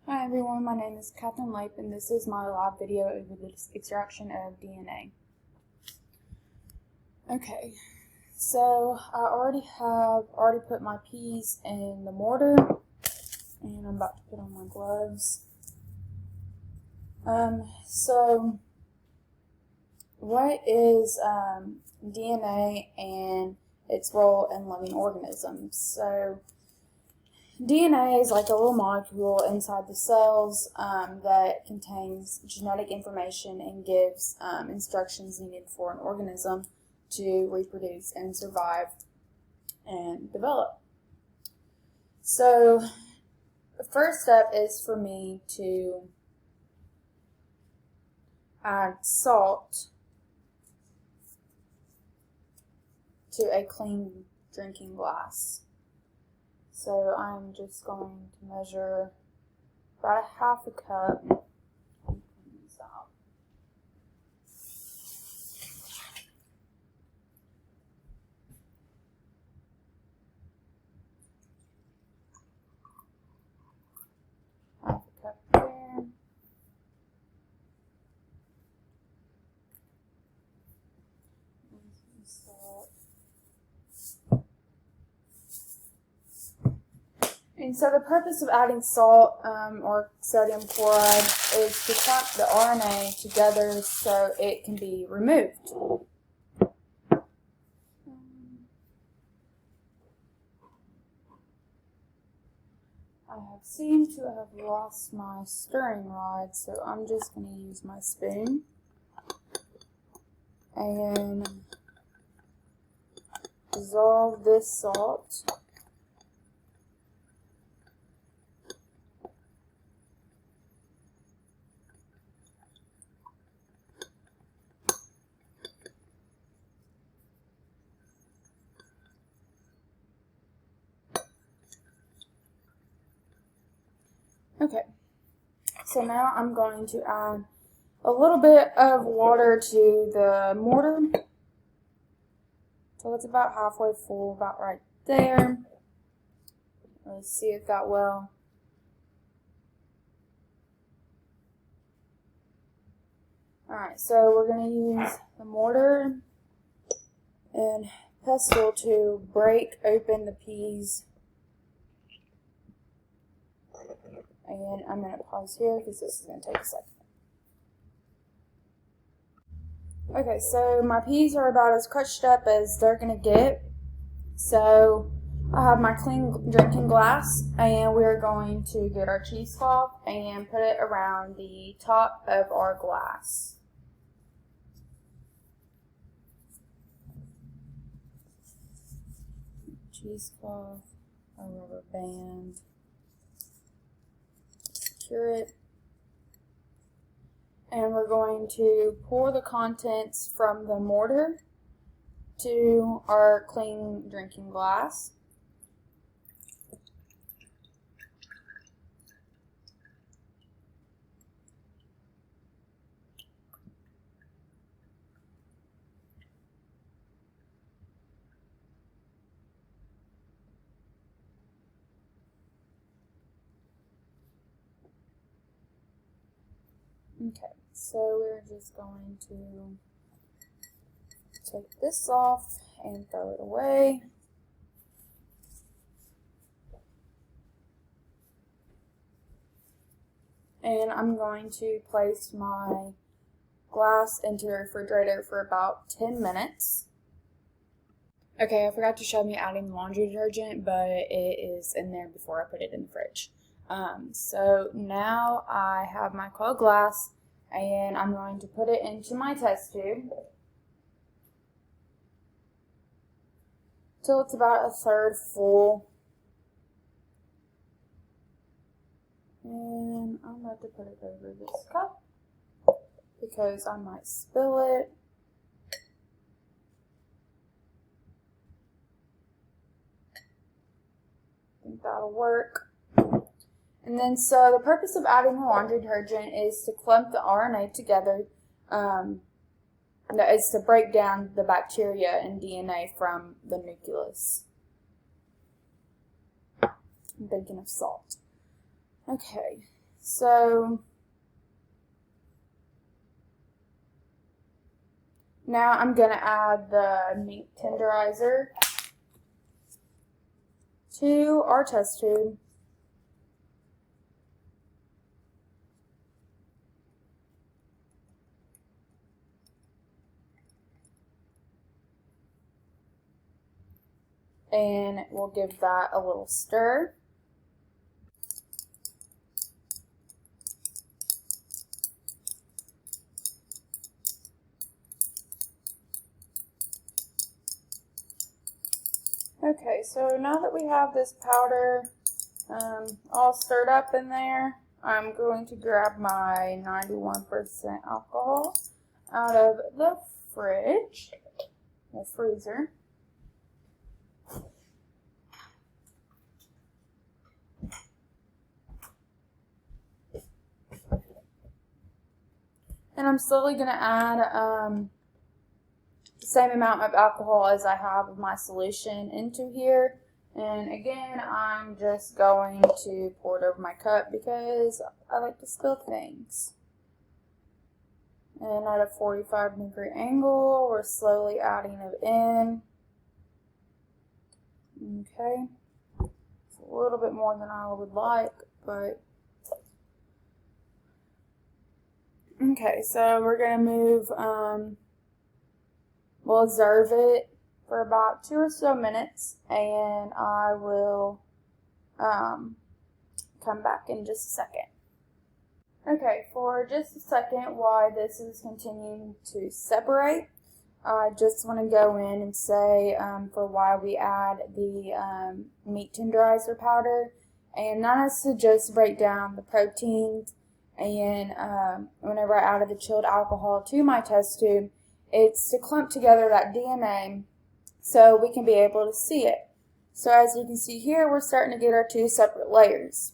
Hi everyone, my name is Catherine Leip and this is my lab video over the extraction of DNA. Okay, so I already put my peas in the mortar and I'm about to put on my gloves. So what is DNA and its role in living organisms? So DNA is like a little molecule inside the cells that contains genetic information and gives instructions needed for an organism to reproduce and survive and develop. So the first step is for me to add salt to a clean drinking glass. So I'm just going to measure about a half a cup. Half a cup there. Salt. And so the purpose of adding salt or sodium chloride is to clump the RNA together so it can be removed. I seem to have lost my stirring rod, so I'm just going to use my spoon and dissolve this salt. Okay, so now I'm going to add a little bit of water to the mortar. So it's about halfway full, about right there. Let's see if that will. Alright, so we're going to use the mortar and pestle to break open the peas. And I'm going to pause here because this is going to take a second. Okay, so my peas are about as crushed up as they're going to get. So I have my clean drinking glass and we're going to get our cheesecloth and put it around the top of our glass. Cheesecloth, a rubber band. Secure it, and we're going to pour the contents from the mortar to our clean drinking glass. Okay, so we're just going to take this off and throw it away. And I'm going to place my glass into the refrigerator for about 10 minutes. Okay, I forgot to show me adding laundry detergent, but it is in there before I put it in the fridge. So now I have my cold glass and I'm going to put it into my test tube till it's about a third full. And I'm about to put it over this cup because I might spill it. I think that'll work. And then, so the purpose of adding the laundry detergent is to clump the RNA together. That is to break down the bacteria and DNA from the nucleus. I'm thinking of salt. Okay, So now I'm going to add the meat tenderizer to our test tube. And we'll give that a little stir. Okay, so now that we have this powder all stirred up in there, I'm going to grab my 91% alcohol out of the fridge, the freezer. And I'm slowly going to add the same amount of alcohol as I have of my solution into here. And again, I'm just going to pour it over my cup because I like to spill things. And at a 45-degree angle, we're slowly adding it in. Okay. It's a little bit more than I would like, but okay, so we're going to move, we'll observe it for about 2 or so minutes, and I will come back in just a second. Okay, for just a second, while this is continuing to separate, I just want to go in and say for why we add the meat tenderizer powder, and that is to just break down the proteins. And whenever I added the chilled alcohol to my test tube, it's to clump together that DNA so we can be able to see it. So as you can see here, we're starting to get our 2 separate layers.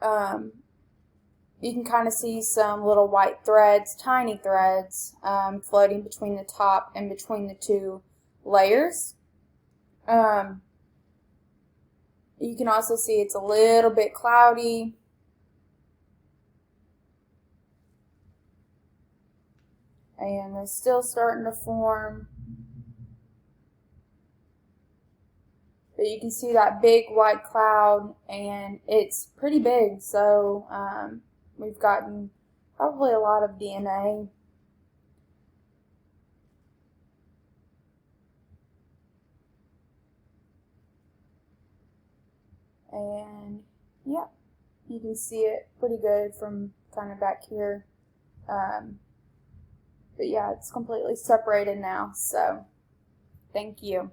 You can kind of see some little white threads, tiny threads, floating between the top and between the 2 layers. You can also see it's a little bit cloudy. And they're still starting to form. But you can see that big white cloud, and it's pretty big, so we've gotten probably a lot of DNA. And yeah, you can see it pretty good from kind of back here. But yeah, it's completely separated now, so thank you.